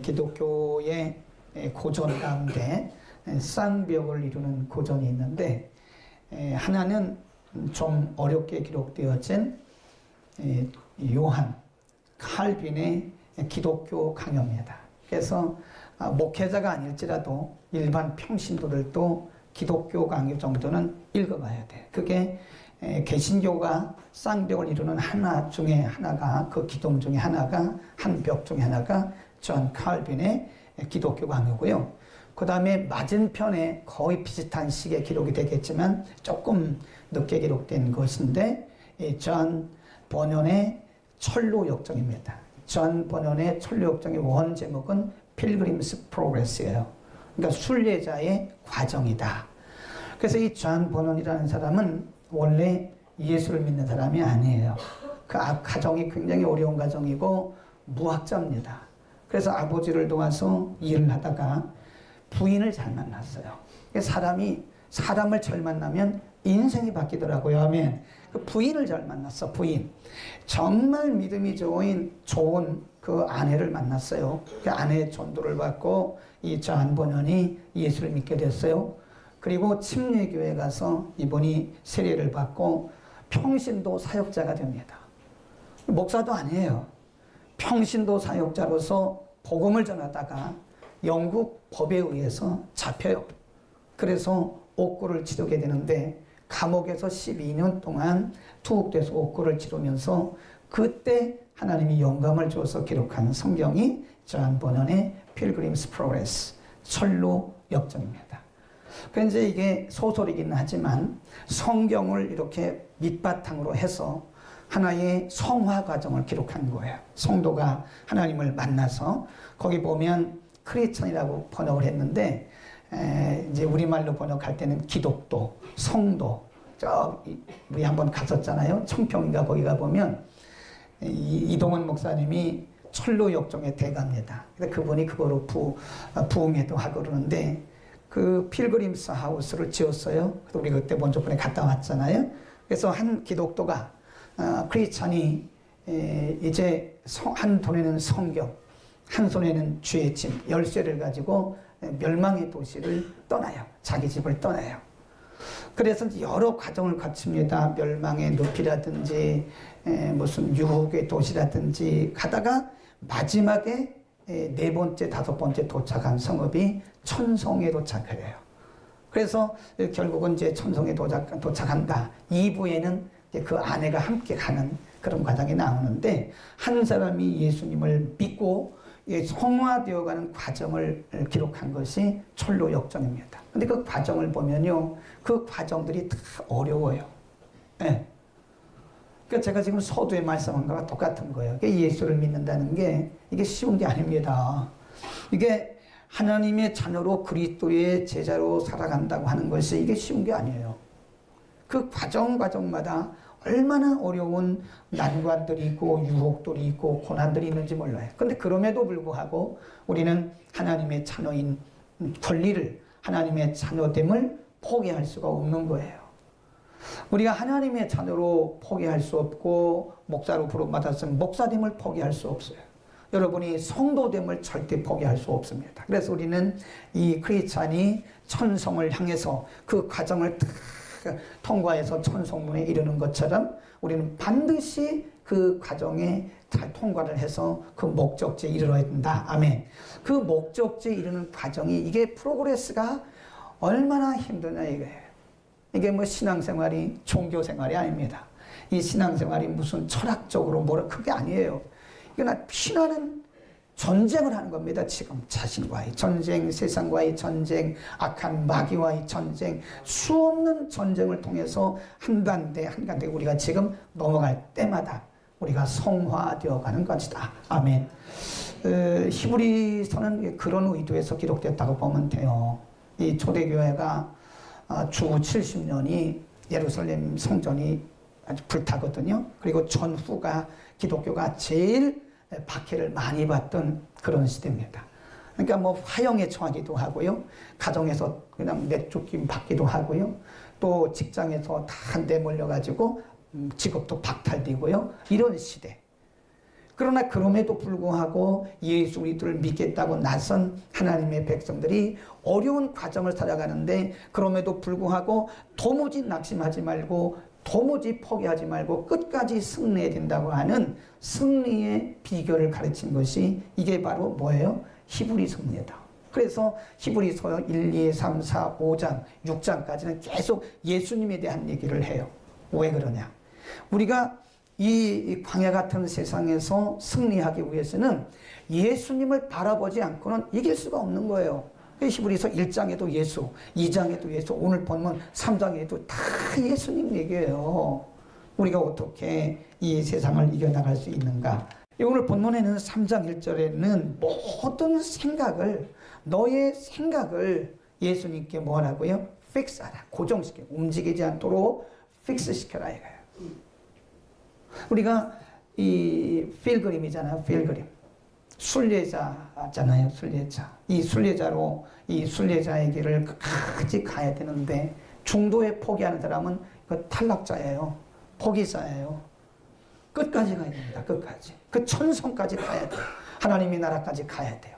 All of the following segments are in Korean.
기독교의 고전 가운데 쌍벽을 이루는 고전이 있는데, 하나는 좀 어렵게 기록되어진 요한 칼빈의 기독교 강요입니다. 그래서 목회자가 아닐지라도 일반 평신도들도 기독교 강요 정도는 읽어봐야 돼. 그게 개신교가 쌍벽을 이루는 하나 중에 하나가, 그 기둥 중에 하나가, 한 벽 중에 하나가 존 칼빈의 기독교 강요고요. 그 다음에 맞은편에 거의 비슷한 시기에 기록이 되겠지만 조금 늦게 기록된 것인데 존 버넌의 철로 역정입니다. 존 버넌의 철로 역정의 원 제목은 필그림스 프로그레스예요. 그러니까 순례자의 과정이다. 그래서 이 존 버넌이라는 사람은 원래 예수를 믿는 사람이 아니에요. 그 가정이 굉장히 어려운 가정이고 무학자입니다. 그래서 아버지를 도와서 일을 하다가 부인을 잘 만났어요. 사람을 잘 만나면 인생이 바뀌더라고요. 아멘. 그 부인을 잘 만났어. 부인. 정말 믿음이 좋은 그 아내를 만났어요. 그 아내의 전도를 받고 이 존 버넌이 예수를 믿게 됐어요. 그리고 침례교회 가서 이분이 세례를 받고 평신도 사역자가 됩니다. 목사도 아니에요. 평신도 사역자로서 복음을 전하다가 영국 법에 의해서 잡혀요. 그래서 옥고를 치르게 되는데 감옥에서 12년 동안 투옥돼서 옥고를 치르면서 그때 하나님이 영감을 주어서 기록한 성경이 존 버넌의 필그림스 프로그레스, 철로 역정입니다. 그래서 이게 소설이긴 하지만 성경을 이렇게 밑바탕으로 해서 하나의 성화 과정을 기록한 거예요. 성도가 하나님을 만나서 거기 보면 크리스천이라고 번역을 했는데 이제 우리말로 번역할 때는 기독도, 성도. 우리 한번 갔었잖아요. 청평인가 거기 가보면 이동원 목사님이 철로 역정의 대가입니다. 그분이 그거로 부흥회도 하고 그러는데 그 필그림스 하우스를 지었어요. 우리 그때 먼저 번에 갔다 왔잖아요. 그래서 한 기독도가 크리스천이 이제 한 손에는 성경, 한 손에는 주의 짐, 열쇠를 가지고 멸망의 도시를 떠나요. 자기 집을 떠나요. 그래서 여러 과정을 거칩니다. 멸망의 늪이라든지 무슨 유혹의 도시라든지 가다가 마지막에 네 번째, 다섯 번째 도착한 성읍이 천성에 도착해요. 그래서 결국은 이제 천성에 도착한다. 2부에는 그 아내가 함께 가는 그런 과정이 나오는데 한 사람이 예수님을 믿고 성화되어가는 과정을 기록한 것이 철로 역정입니다. 근데 그 과정을 보면요, 그 과정들이 다 어려워요. 네. 그러니까 제가 지금 서두에 말씀한 거와 똑같은 거예요. 예수를 믿는다는 게 이게 쉬운 게 아닙니다. 이게 하나님의 자녀로 그리스도의 제자로 살아간다고 하는 것이 이게 쉬운 게 아니에요. 그 과정마다 얼마나 어려운 난관들이 있고 유혹들이 있고 고난들이 있는지 몰라요. 그런데 그럼에도 불구하고 우리는 하나님의 자녀인 권리를, 하나님의 자녀됨을 포기할 수가 없는 거예요. 우리가 하나님의 자녀로 포기할 수 없고 목사로 부름받았으면 목사됨을 포기할 수 없어요. 여러분이 성도됨을 절대 포기할 수 없습니다. 그래서 우리는 이 크리스찬이 천성을 향해서 그 과정을 통과해서 천성문에 이르는 것처럼 우리는 반드시 그 과정에 잘 통과를 해서 그 목적지에 이르러야 된다. 아멘. 그 목적지에 이르는 과정이 이게 프로그레스가 얼마나 힘드냐 이거예요. 이게 뭐 신앙생활이 종교생활이 아닙니다. 이 신앙생활이 무슨 철학적으로 뭐라 그게 아니에요. 이거는 신앙은 전쟁을 하는 겁니다. 지금 자신과의 전쟁, 세상과의 전쟁, 악한 마귀와의 전쟁, 수없는 전쟁을 통해서 한 단계 한 단계 우리가 지금 넘어갈 때마다 우리가 성화되어 가는 것이다. 아멘. 히브리서는 그런 의도에서 기록됐다고 보면 돼요. 이 초대교회가 주 70년이 예루살렘 성전이 아주 불타거든요. 그리고 전후가 기독교가 제일 박해를 많이 받던 그런 시대입니다. 그러니까 뭐 화형에 처하기도 하고요. 가정에서 그냥 내쫓김 받기도 하고요. 또 직장에서 다 내몰려가지고 직업도 박탈되고요. 이런 시대. 그러나 그럼에도 불구하고 예수 그리스도를 믿겠다고 나선 하나님의 백성들이 어려운 과정을 살아가는데, 그럼에도 불구하고 도무지 낙심하지 말고 도무지 포기하지 말고 끝까지 승리해야 된다고 하는 승리의 비결을 가르친 것이 이게 바로 뭐예요? 히브리서입니다. 그래서 히브리서 1, 2, 3, 4, 5장, 6장까지는 계속 예수님에 대한 얘기를 해요. 왜 그러냐? 우리가 이 광야 같은 세상에서 승리하기 위해서는 예수님을 바라보지 않고는 이길 수가 없는 거예요. 히브리서 1장에도 예수, 2장에도 예수, 오늘 보면 3장에도 다 예수님 얘기예요. 우리가 어떻게 이 세상을 이겨나갈 수 있는가? 오늘 본문에는 3장 1절에는 모든 생각을, 너의 생각을 예수님께 뭐라고요? 픽스하라, 고정시켜, 움직이지 않도록 픽스시켜라 이거예요. 우리가 이 필그림이잖아요. 필그림. 순례자잖아요. 순례자. 이 순례자로 이 순례자의 길을 끝까지 가야 되는데, 중도에 포기하는 사람은 탈락자예요. 포기자예요. 끝까지 가야 됩니다. 끝까지. 그 천성까지 가야 돼요. 하나님의 나라까지 가야 돼요.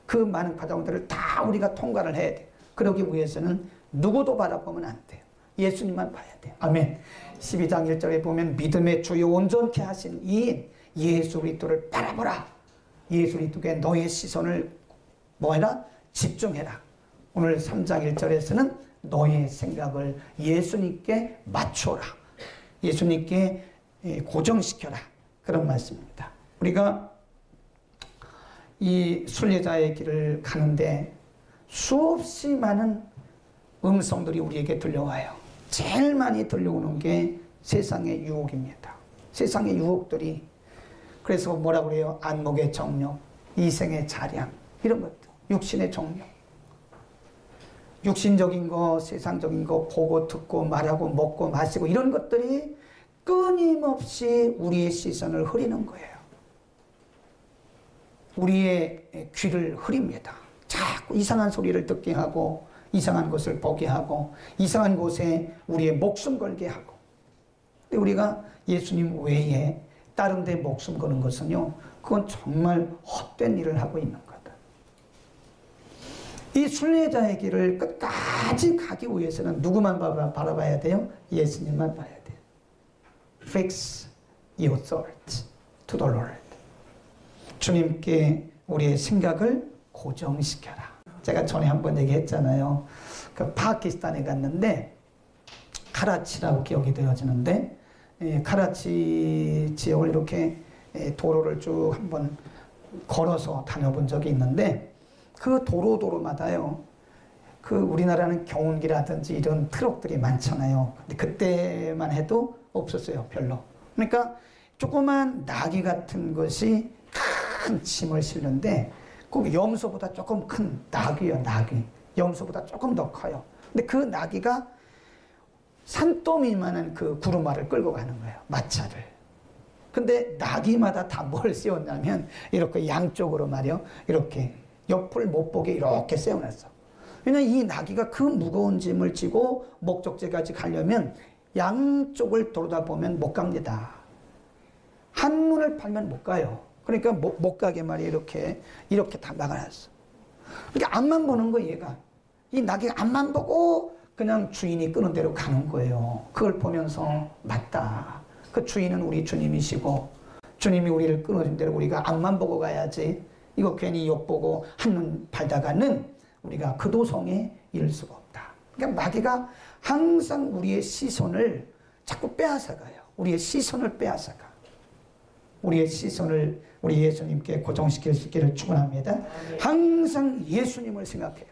그 많은 과정들을 다 우리가 통과를 해야 돼요. 그러기 위해서는 누구도 바라보면 안 돼요. 예수님만 봐야 돼요. 아멘. 12장 1절에 보면 믿음의 주요 온전케 하신 이인 예수 그리스도를 바라보라. 예수 그리스도께 너의 시선을 뭐해라? 집중해라. 오늘 3장 1절에서는 너의 생각을 예수님께 맞춰라. 예수님께 고정시켜라. 그런 말씀입니다. 우리가 이 순례자의 길을 가는데 수없이 많은 음성들이 우리에게 들려와요. 제일 많이 들려오는 게 세상의 유혹입니다. 세상의 유혹들이, 그래서 뭐라 그래요? 안목의 정욕, 이생의 자량, 이런 것들, 육신의 정욕, 육신적인 거, 세상적인 거 보고 듣고 말하고 먹고 마시고 이런 것들이 끊임없이 우리의 시선을 흐리는 거예요. 우리의 귀를 흐립니다. 자꾸 이상한 소리를 듣게 하고, 이상한 것을 보게 하고, 이상한 곳에 우리의 목숨 걸게 하고. 근데 우리가 예수님 외에 다른 데 목숨 거는 것은요, 그건 정말 헛된 일을 하고 있는 거다. 이 순례자의 길을 끝까지 가기 위해서는 누구만 바라봐야 돼요? 예수님만 봐야 돼요. Fix your thoughts to the Lord. 주님께 우리의 생각을 고정시켜라. 제가 전에 한번 얘기했잖아요. 그 파키스탄에 갔는데 카라치라고 기억이 되어지는데, 카라치 지역을 이렇게 도로를 쭉 한번 걸어서 다녀본 적이 있는데, 그 도로마다요, 그 우리나라는 경운기라든지 이런 트럭들이 많잖아요. 근데 그때만 해도 없었어요. 별로. 그러니까 조그만 나귀 같은 것이 큰 짐을 실는데, 그 염소보다 조금 큰 나귀요, 나귀. 염소보다 조금 더 커요. 근데 그 나귀가 산더미만한 그 구루마를 끌고 가는 거예요. 마차를. 근데 나귀마다 다 뭘 씌웠냐면, 이렇게 양쪽으로 말이요, 이렇게 옆을 못 보게 이렇게 세워놨어. 왜냐면 이 나귀가 그 무거운 짐을 지고 목적지까지 가려면 양쪽을 돌다 보면 못 갑니다. 한눈을 팔면 못 가요. 그러니까 못 가게 말이에요. 이렇게 다 막아놨어. 그러니까 앞만 보는 거예요, 얘가. 이 나귀가 앞만 보고 그냥 주인이 끄는 대로 가는 거예요. 그걸 보면서 맞다. 그 주인은 우리 주님이시고, 주님이 우리를 끊어준 대로 우리가 앞만 보고 가야지. 이거 괜히 욕보고 한눈 팔다가는 우리가 그 도성에 이를 수가 없다. 그러니까 마귀가 항상 우리의 시선을 자꾸 빼앗아가요. 우리의 시선을 빼앗아가. 우리의 시선을 우리 예수님께 고정시킬 수 있기를 축원합니다. 항상 예수님을 생각해요.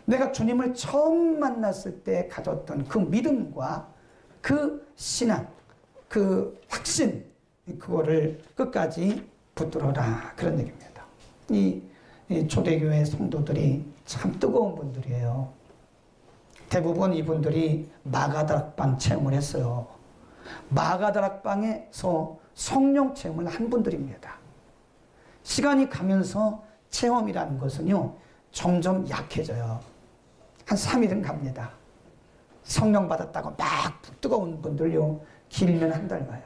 내가 주님을 처음 만났을 때 가졌던 그 믿음과 그 신앙, 그 확신, 그거를 끝까지 붙들어라. 그런 얘기입니다. 이 초대교회 성도들이 참 뜨거운 분들이에요. 대부분 이분들이 마가다락방 체험을 했어요. 마가다락방에서 성령 체험을 한 분들입니다. 시간이 가면서 체험이라는 것은요, 점점 약해져요. 한 3일은 갑니다. 성령 받았다고 막 뜨거운 분들요, 길면 한 달 가요.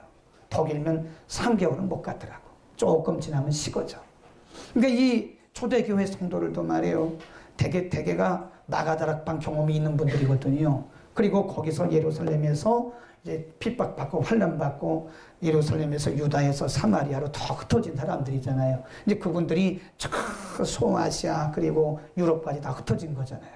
더 길면 3개월은 못 가더라고. 조금 지나면 식어져. 그러니까 이 초대교회 성도들도 말이에요. 대개가 나가다락방 경험이 있는 분들이거든요. 그리고 거기서 예루살렘에서 이제 핍박받고 환난받고 예루살렘에서 유다에서 사마리아로 더 흩어진 사람들이잖아요. 이제 그분들이 저 소아시아 그리고 유럽까지 다 흩어진 거잖아요.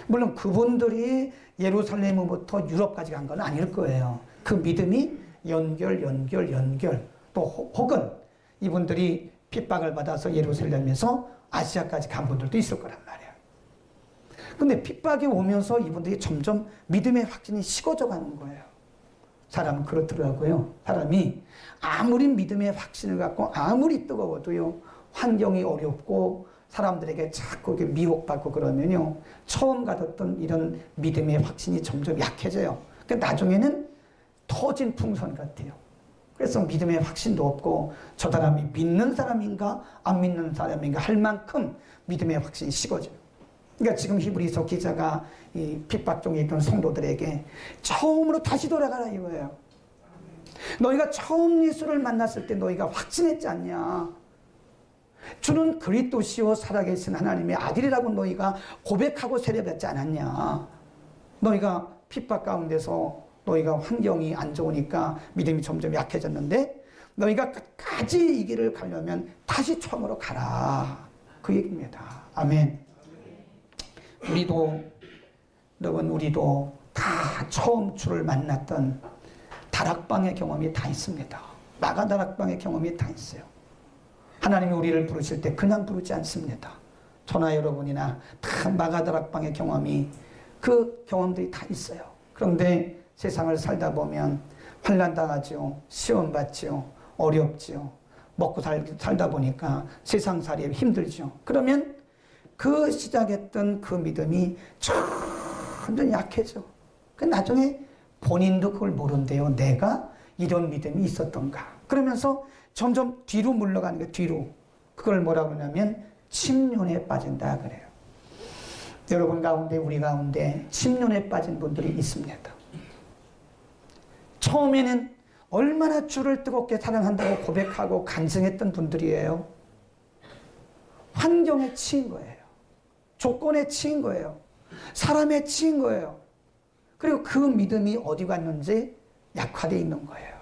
물론 그분들이 예루살렘부터 유럽까지 간 건 아닐 거예요. 그 믿음이 연결 또 혹은 이분들이 핍박을 받아서 예루살렘에서 아시아까지 간 분들도 있을 거란 말이에요. 근데 핍박이 오면서 이분들이 점점 믿음의 확신이 식어져 가는 거예요. 사람은 그렇더라고요. 사람이 아무리 믿음의 확신을 갖고 아무리 뜨거워도요, 환경이 어렵고 사람들에게 자꾸 미혹받고 그러면요, 처음 가졌던 이런 믿음의 확신이 점점 약해져요. 그러니까 나중에는 터진 풍선 같아요. 그래서 믿음의 확신도 없고 저 사람이 믿는 사람인가 안 믿는 사람인가 할 만큼 믿음의 확신이 식어져요. 그러니까 지금 히브리서 기자가 이 핍박 중에 있던 성도들에게 처음으로 다시 돌아가라 이거예요. 너희가 처음 예수를 만났을 때 너희가 확신했지 않냐. 주는 그리스도시요 살아계신 하나님의 아들이라고 너희가 고백하고 세례받지 않았냐. 너희가 핍박 가운데서 너희가 환경이 안 좋으니까 믿음이 점점 약해졌는데 너희가 끝까지 이 길을 가려면 다시 처음으로 가라. 그 얘기입니다. 아멘. 우리도 다 처음 주를 만났던 다락방의 경험이 다 있습니다. 마가 다락방의 경험이 다 있어요. 하나님이 우리를 부르실 때 그냥 부르지 않습니다. 저나 여러분이나 다 마가 다락방의 경험이 그 경험들이 다 있어요. 그런데 세상을 살다 보면 환난 당하죠. 시험 받죠. 어렵죠. 먹고 살다 보니까 세상살이에 힘들죠. 그러면 그 시작했던 그 믿음이 점점 약해져. 그 나중에 본인도 그걸 모른대요. 내가 이런 믿음이 있었던가. 그러면서 점점 뒤로 물러가는 게 뒤로. 그걸 뭐라고 그러냐면 침륜에 빠진다 그래요. 여러분 가운데 우리 가운데 침륜에 빠진 분들이 있습니다. 처음에는 얼마나 주를 뜨겁게 사랑한다고 고백하고 간증했던 분들이에요. 환경에 치인 거예요. 조건에 치인 거예요. 사람에 치인 거예요. 그리고 그 믿음이 어디 갔는지 약화되어 있는 거예요.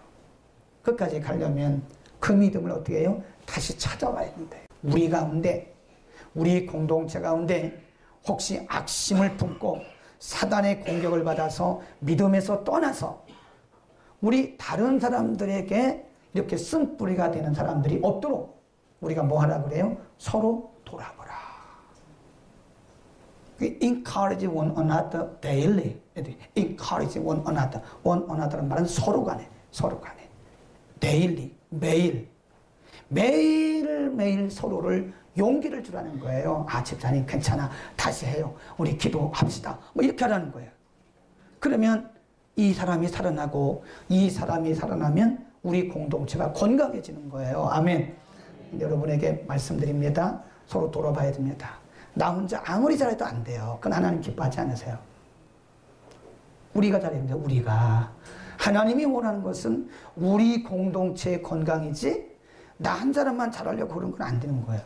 끝까지 가려면 그 믿음을 어떻게 해요? 다시 찾아와야 된대요. 우리 가운데, 우리 공동체 가운데 혹시 악심을 품고 사단의 공격을 받아서 믿음에서 떠나서 우리 다른 사람들에게 이렇게 쓴뿌리가 되는 사람들이 없도록 우리가 뭐 하라 그래요? 서로 돌아보라. Encourage one another daily. Encourage one another. One another는 말은 서로 간에. daily. 매일 서로를 용기를 주라는 거예요. 아, 집사님 괜찮아. 다시 해요. 우리 기도합시다. 뭐 이렇게 하라는 거예요. 그러면 이 사람이 살아나고 이 사람이 살아나면 우리 공동체가 건강해지는 거예요. 아멘. 여러분에게 말씀드립니다. 서로 돌아봐야 됩니다. 나 혼자 아무리 잘해도 안 돼요. 그건 하나님 기뻐하지 않으세요. 우리가 잘해야 됩니다. 우리가. 하나님이 원하는 것은 우리 공동체의 건강이지 나 한 사람만 잘하려고 그런 건 안 되는 거예요.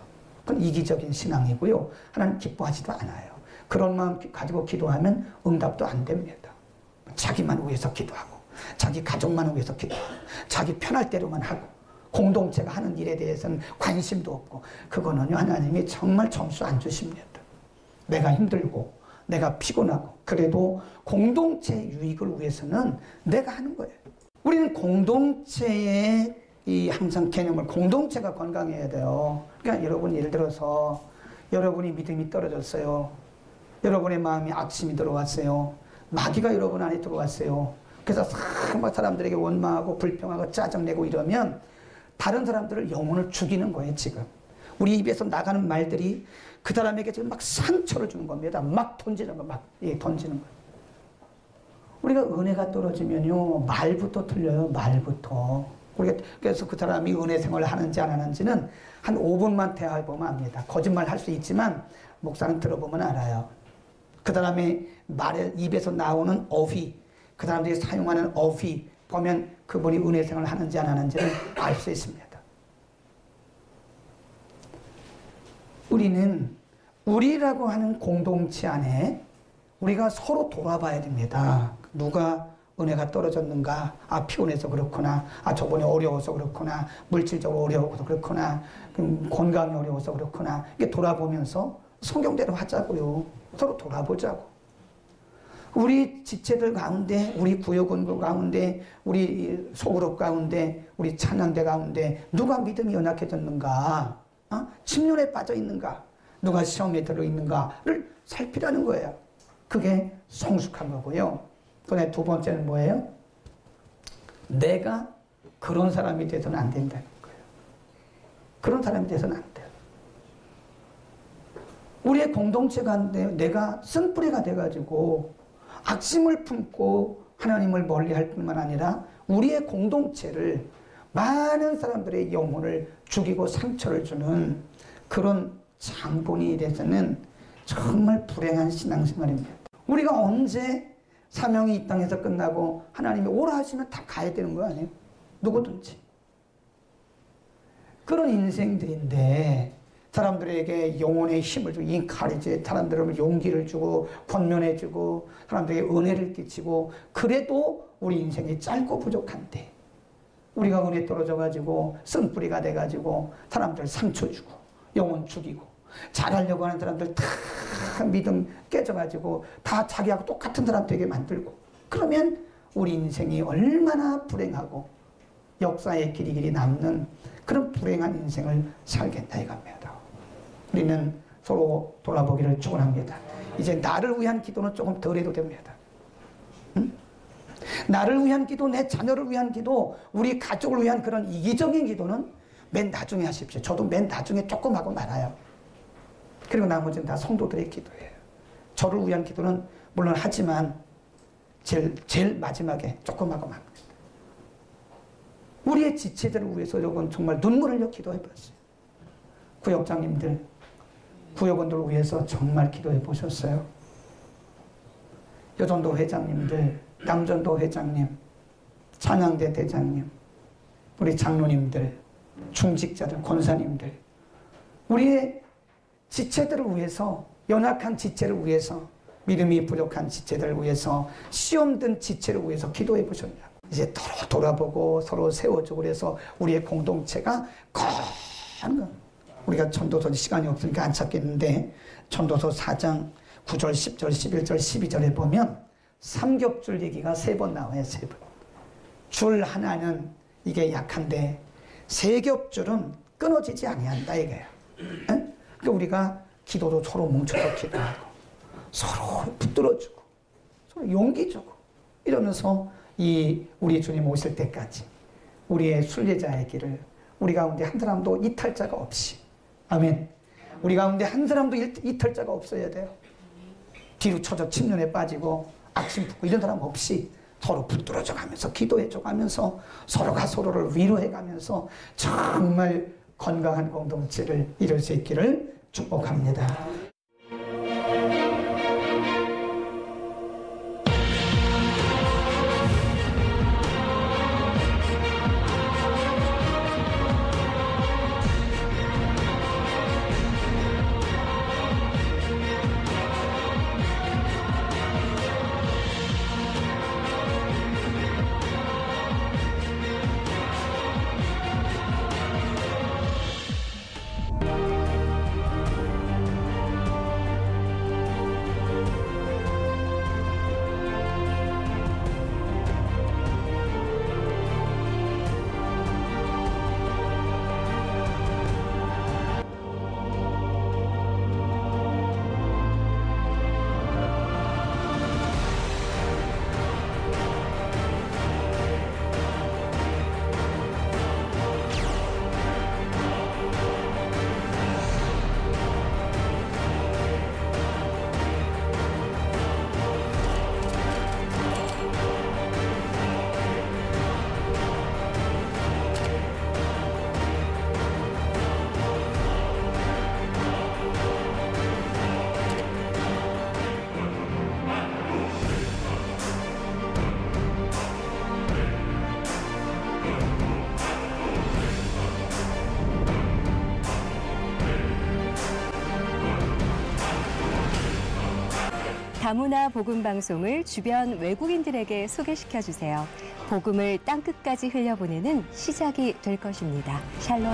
그건 이기적인 신앙이고요. 하나님 기뻐하지도 않아요. 그런 마음 가지고 기도하면 응답도 안 됩니다. 자기만 위해서 기도하고 자기 가족만 위해서 기도하고 자기 편할 대로만 하고 공동체가 하는 일에 대해서는 관심도 없고 그거는요 하나님이 정말 점수 안 주십니다. 내가 힘들고 내가 피곤하고 그래도 공동체의 유익을 위해서는 내가 하는 거예요. 우리는 공동체의 이 항상 개념을 공동체가 건강해야 돼요. 그러니까 여러분 예를 들어서 여러분이 믿음이 떨어졌어요. 여러분의 마음이 악심이 들어왔어요. 마귀가 여러분 안에 들어왔어요. 그래서 사람들에게 원망하고 불평하고 짜증내고 이러면 다른 사람들을 영혼을 죽이는 거예요. 지금 우리 입에서 나가는 말들이 그 사람에게 지금 막 상처를 주는 겁니다. 막 던지는 거, 던지는 거예요. 우리가 은혜가 떨어지면요 말부터 틀려요. 말부터. 우리가 그래서 그 사람이 은혜 생활을 하는지 안 하는지는 한 5분만 대화해보면 압니다. 거짓말 할 수 있지만 목사는 들어보면 알아요. 그 사람의 말에 입에서 나오는 어휘, 그 사람들이 사용하는 어휘 보면 그분이 은혜 생활을 하는지 안 하는지를 알 수 있습니다. 우리는 우리라고 하는 공동체 안에 우리가 서로 돌아봐야 됩니다. 누가 은혜가 떨어졌는가? 피곤해서 그렇구나. 저번에 어려워서 그렇구나. 물질적으로 어려워서 그렇구나. 건강이 어려워서 그렇구나. 이게 돌아보면서 성경대로 하자고요. 서로 돌아보자고. 우리 지체들 가운데, 우리 구역원구 가운데, 우리 소그룹 가운데, 우리 찬양대 가운데 누가 믿음이 연약해졌는가? 침륜에 빠져 있는가? 누가 시험에 들어 있는가를 살피라는 거예요. 그게 성숙한 거고요. 그다음에 두 번째는 뭐예요? 내가 그런 사람이 돼서는 안 된다는 거예요. 그런 사람이 돼서는 안 돼요. 우리의 공동체 가운데 내가 쓴뿌리가 돼가지고 악심을 품고 하나님을 멀리할 뿐만 아니라 우리의 공동체를 많은 사람들의 영혼을 죽이고 상처를 주는 그런 장본이 돼서는 정말 불행한 신앙생활입니다. 우리가 언제 사명이 이 땅에서 끝나고 하나님이 오라 하시면 다 가야 되는 거 아니에요? 누구든지. 그런 인생들인데 사람들에게 영혼의 힘을 주고 인카리지, 사람들을 용기를 주고 권면해 주고 사람들에게 은혜를 끼치고 그래도 우리 인생이 짧고 부족한데 우리가 은혜 떨어져가지고 쓴뿌리가 돼가지고 사람들 상처 주고 영혼 죽이고 잘하려고 하는 사람들 다 믿음 깨져가지고 다 자기하고 똑같은 사람 되게 만들고 그러면 우리 인생이 얼마나 불행하고 역사에 길이길이 남는 그런 불행한 인생을 살겠다 이겁니다. 우리는 서로 돌아보기를 축원합니다. 이제 나를 위한 기도는 조금 덜 해도 됩니다. 응? 나를 위한 기도, 내 자녀를 위한 기도, 우리 가족을 위한 그런 이기적인 기도는 맨 나중에 하십시오. 저도 맨 나중에 조금 하고 말아요. 그리고 나머지는 다 성도들의 기도예요. 저를 위한 기도는 물론 하지만 제일 마지막에 조금 하고 맙니다. 우리의 지체들을 위해서 여러분 정말 눈물 흘려 기도해 봤어요. 구역장님들, 구역원들을 위해서 정말 기도해 보셨어요? 여전도 회장님들, 남전도 회장님, 찬양대 대장님, 우리 장로님들, 중직자들, 권사님들, 우리의 지체들을 위해서, 연약한 지체를 위해서, 믿음이 부족한 지체들을 위해서, 시험 든 지체를 위해서 기도해 보셨냐고. 이제 서로 돌아보고 서로 세워주고 그래서 우리의 공동체가 커. 우리가 전도서 시간이 없으니까 안 찾겠는데 전도서 4장 9절, 10절, 11절, 12절에 보면 삼겹줄 얘기가 3번 나와요. 3번. 줄 하나는 이게 약한데 세 겹줄은 끊어지지 아니한다 이거예요. 그러니까 우리가 기도도 서로 뭉쳐서 기도하고 서로 붙들어주고 서로 용기 주고 이러면서 우리 주님 오실 때까지 우리의 순례자의 길을 우리 가운데 한 사람도 이탈자가 없이 아멘. 우리 가운데 한 사람도 이탈자가 없어야 돼요. 뒤로 쳐져 침륜에 빠지고 악심 품고 이런 사람 없이 서로 붙들어져 가면서 기도해줘 가면서 서로가 서로를 위로해 가면서 정말 건강한 공동체를 이룰 수 있기를 축복합니다. 다문화 복음 방송을 주변 외국인들에게 소개시켜 주세요. 복음을 땅끝까지 흘려보내는 시작이 될 것입니다. 샬롬.